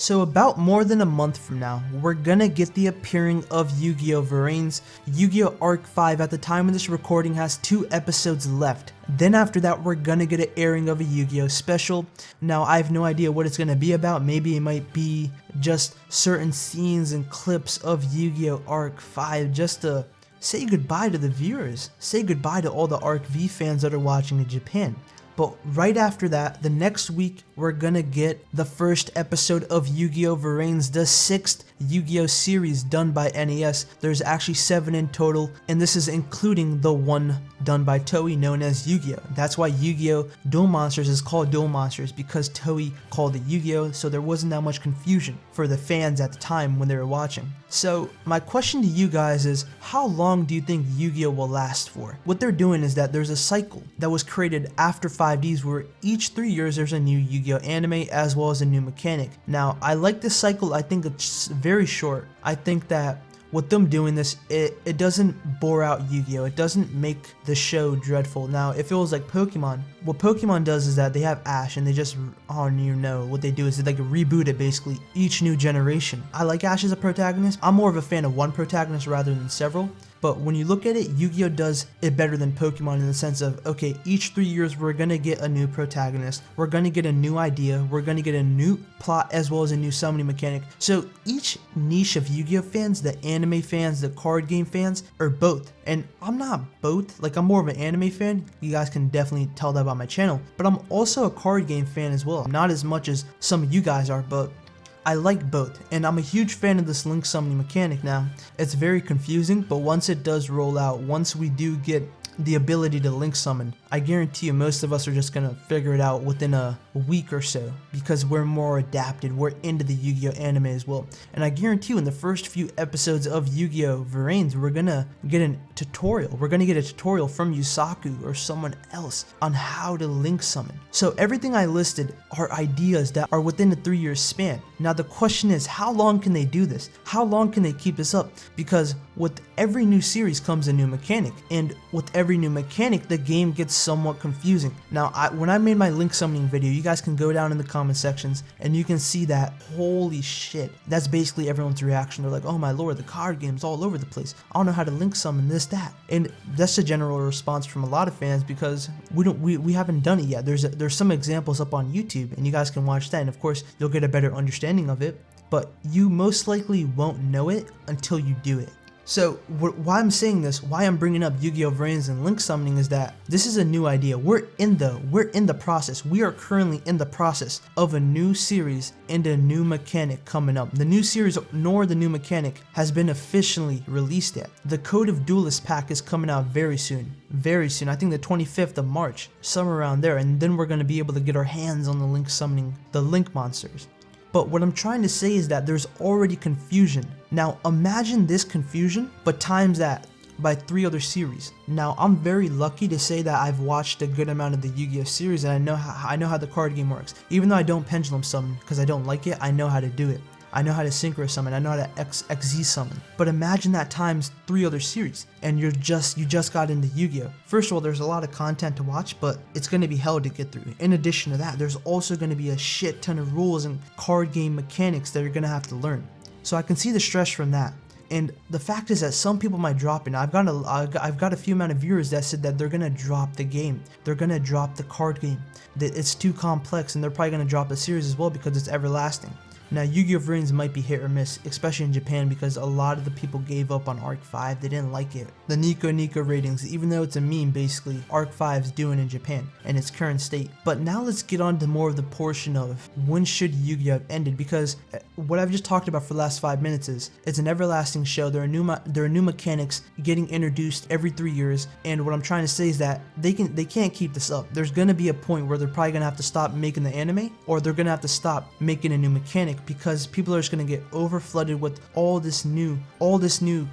So about more than a month from now, we're gonna get the appearing of Yugioh Vrains. Yu-Gi-Oh! Arc 5 at the time of this recording has 2 episodes left. Then after that, we're gonna get an airing of a Yu-Gi-Oh! Special. Now, I have no idea what it's gonna be about. Maybe it might be just certain scenes and clips of Yu-Gi-Oh! Arc 5 just to say goodbye to the viewers. Say goodbye to all the Arc V fans that are watching in Japan. But right after that, the next week, we're gonna get the first episode of Yu-Gi-Oh! Vrains, the 6th Yu-Gi-Oh! Series done by NES. There's actually 7 in total, and this is including the one done by Toei known as Yugioh. That's why Yu-Gi-Oh! Duel Monsters is called Duel Monsters, because Toei called it Yu-Gi-Oh! So there wasn't that much confusion for the fans at the time when they were watching. So my question to you guys is, how long do you think Yu-Gi-Oh! Will last for? What they're doing is that there's a cycle that was created after 5Ds where each 3 years there's a new Yu-Gi-Oh! Anime as well as a new mechanic. Now, I like this cycle. I think it's very short. I think that with them doing this, it doesn't bore out Yu-Gi-Oh! It doesn't make the show dreadful. Now, if it was like Pokemon, what Pokemon does is that they have Ash and they just, what they do is they like reboot it basically each new generation. I like Ash as a protagonist. I'm more of a fan of one protagonist rather than several. But when you look at it, Yu-Gi-Oh! Does it better than Pokemon in the sense of, okay, each 3 years we're gonna get a new protagonist, we're gonna get a new idea, we're gonna get a new plot as well as a new summoning mechanic. So each niche of Yu-Gi-Oh! Fans, the anime fans, the card game fans, are both. And I'm not both, like I'm more of an anime fan, you guys can definitely tell that by my channel, but I'm also a card game fan as well. Not as much as some of you guys are, but I like both, and I'm a huge fan of this link summoning mechanic now. It's very confusing, but once it does roll out, once we do get the ability to link summon, I guarantee you most of us are just gonna figure it out within a week or so because we're more adapted, we're into the Yu-Gi-Oh! Anime as well. And I guarantee you in the first few episodes of Yu-Gi-Oh! Vrains, we're gonna get a tutorial. We're gonna get a tutorial from Yusaku or someone else on how to link summon. So everything I listed are ideas that are within a 3-year span. Now the question is, how long can they do this? How long can they keep this up? Because with every new series comes a new mechanic, and with every new mechanic, the game gets somewhat confusing. Now, when I made my link summoning video, you guys can go down in the comment sections and you can see that, holy shit, that's basically everyone's reaction. They're like, oh my lord, the card game's all over the place. I don't know how to link summon this, that. And that's a general response from a lot of fans because we haven't done it yet. There's some examples up on YouTube and you guys can watch that, and of course, you'll get a better understanding of it, but you most likely won't know it until you do it. So why I'm saying this, why I'm bringing up Yu-Gi-Oh! Vrains and link summoning is that this is a new idea. We're in the process. We are currently in the process of a new series and a new mechanic coming up. The new series nor the new mechanic has been officially released yet. The Code of Duelist pack is coming out very soon. Very soon. I think the 25th of March, somewhere around there, and then we're going to be able to get our hands on the link summoning, the link monsters. But what I'm trying to say is that there's already confusion. Now imagine this confusion, but times that by 3 other series. Now I'm very lucky to say that I've watched a good amount of the Yu-Gi-Oh! Series and I know how the card game works. Even though I don't pendulum summon because I don't like it, I know how to do it. I know how to synchro summon, I know how to XZ summon. But imagine that times 3 other series and you just got into Yu-Gi-Oh! First of all, there's a lot of content to watch, but it's going to be hell to get through. In addition to that, there's also going to be a shit ton of rules and card game mechanics that you're going to have to learn. So I can see the stress from that. And the fact is that some people might drop it. I've got a few amount of viewers that said that they're gonna drop the game. They're gonna drop the card game. That it's too complex, and they're probably gonna drop the series as well because it's everlasting. Now, Yu-Gi-Oh! Vrains might be hit or miss, especially in Japan because a lot of the people gave up on Arc 5, they didn't like it. The Nico ratings, even though it's a meme basically, Arc 5 is doing in Japan, in its current state. But now let's get on to more of the portion of when should Yu-Gi-Oh! Have ended, because what I've just talked about for the last 5 minutes is, it's an everlasting show, there are new mechanics getting introduced every 3 years, and what I'm trying to say is that they can't keep this up. There's gonna be a point where they're probably gonna have to stop making the anime, or they're gonna have to stop making a new mechanic, because people are just going to get overflooded with all this new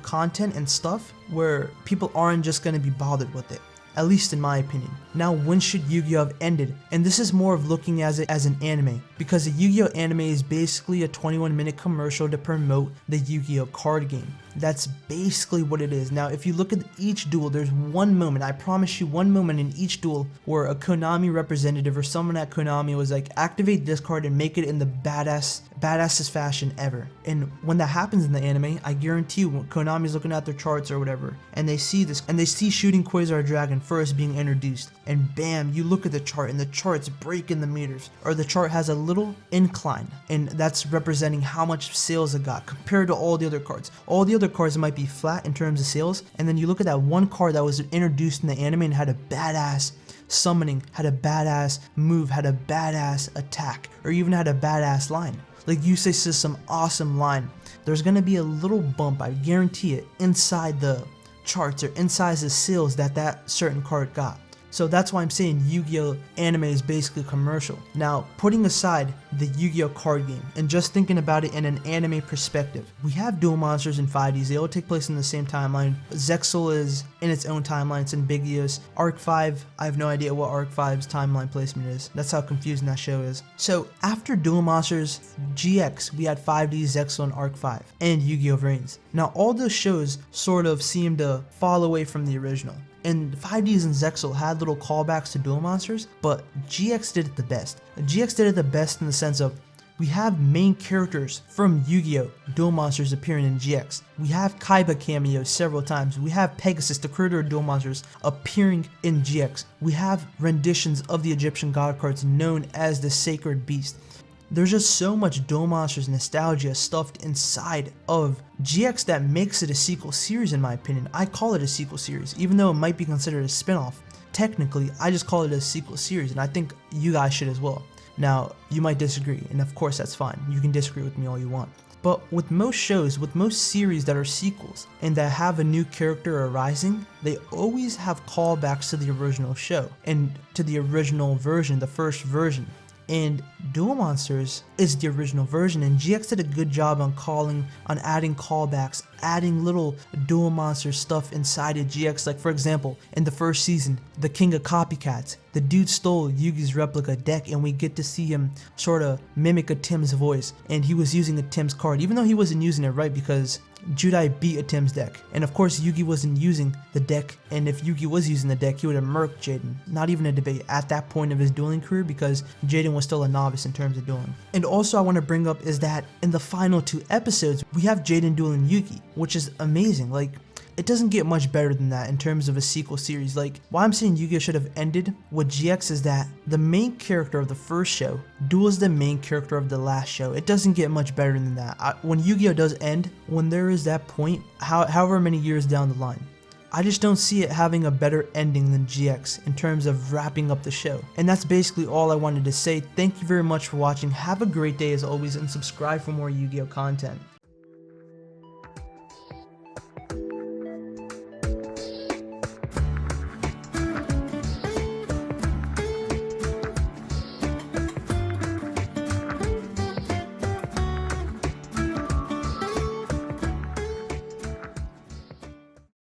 content and stuff where people aren't just going to be bothered with it, at least in my opinion. Now, when should Yu-Gi-Oh! Have ended? And this is more of looking at it as an anime, because the Yu-Gi-Oh! Anime is basically a 21-minute commercial to promote the Yu-Gi-Oh! Card game. That's basically what it is. Now, if you look at each duel, there's one moment, I promise you, one moment in each duel where a Konami representative or someone at Konami was like, activate this card and make it in the baddestest fashion ever. And when that happens in the anime, I guarantee you, when Konami's looking at their charts or whatever, and they see this, and they see Shooting Quasar Dragon first being introduced, and bam, you look at the chart, and the chart's breaking the meters, or the chart has a little incline, and that's representing how much sales it got compared to all the other cards. All the other cards might be flat in terms of sales, and then you look at that one card that was introduced in the anime and had a badass summoning, had a badass move, had a badass attack, or even had a badass line. Like Yusei says, some awesome line. There's gonna be a little bump, I guarantee it, inside the charts or inside the sales that certain card got. So that's why I'm saying Yu-Gi-Oh! Anime is basically commercial. Now, putting aside the Yu-Gi-Oh! Card game and just thinking about it in an anime perspective, we have Duel Monsters and 5Ds. They all take place in the same timeline. Zexal is in its own timeline. It's ambiguous. Arc 5, I have no idea what Arc 5's timeline placement is. That's how confusing that show is. So after Duel Monsters GX, we had 5D, Zexal, and Arc 5, and Yu-Gi-Oh! Vrains. Now, all those shows sort of seem to fall away from the original. And 5Ds and Zexal had little callbacks to Duel Monsters, but GX did it the best. GX did it the best in the sense of, we have main characters from Yu-Gi-Oh! Duel Monsters appearing in GX. We have Kaiba cameos several times. We have Pegasus, the creator of Duel Monsters, appearing in GX. We have renditions of the Egyptian god cards known as the Sacred Beast. There's just so much Duel Monsters nostalgia stuffed inside of GX that makes it a sequel series, in my opinion. I call it a sequel series, even though it might be considered a spin-off. Technically, I just call it a sequel series, and I think you guys should as well. Now, you might disagree, and of course that's fine. You can disagree with me all you want. But with most shows, with most series that are sequels and that have a new character arising, they always have callbacks to the original show and to the original version, the first version. And Duel Monsters is the original version, and GX did a good job on adding callbacks, adding little Duel Monsters stuff inside of GX. Like for example, in the first season, the King of Copycats, the dude stole Yugi's replica deck, and we get to see him sort of mimic a Tim's voice, and he was using a Tim's card, even though he wasn't using it right because Judai beat a Tim's deck. And of course Yugi wasn't using the deck, and if Yugi was using the deck, he would have murked Jaden. Not even a debate at that point of his dueling career, because Jaden was still a novice in terms of dueling. And also I want to bring up is that in the final 2 episodes, we have Jaden dueling Yugi, which is amazing. Like, it doesn't get much better than that in terms of a sequel series. Like, why I'm saying Yu-Gi-Oh! Should have ended with GX is that the main character of the first show duels the main character of the last show. It doesn't get much better than that. When Yu-Gi-Oh! Does end, when there is that point, however many years down the line, I just don't see it having a better ending than GX in terms of wrapping up the show. And that's basically all I wanted to say. Thank you very much for watching. Have a great day as always, and subscribe for more Yu-Gi-Oh! Content.